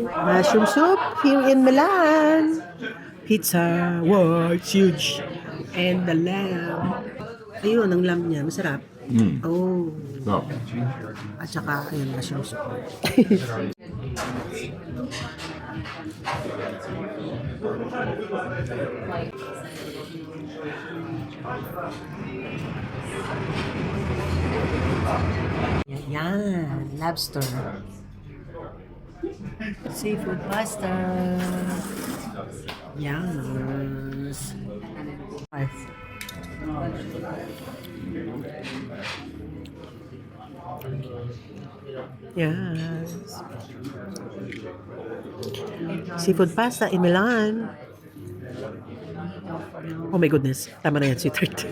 Mushroom soup here in Milan. Pizza. Wow, it's huge. And the lamb. Ayun, ang lamb niya. Masarap. Oh. No. At saka, ayun, mushroom soup. Yan, lobster. Seafood pasta. Yes. Yes. Seafood pasta in Milan. Oh my goodness. Tama na yan, sweetheart.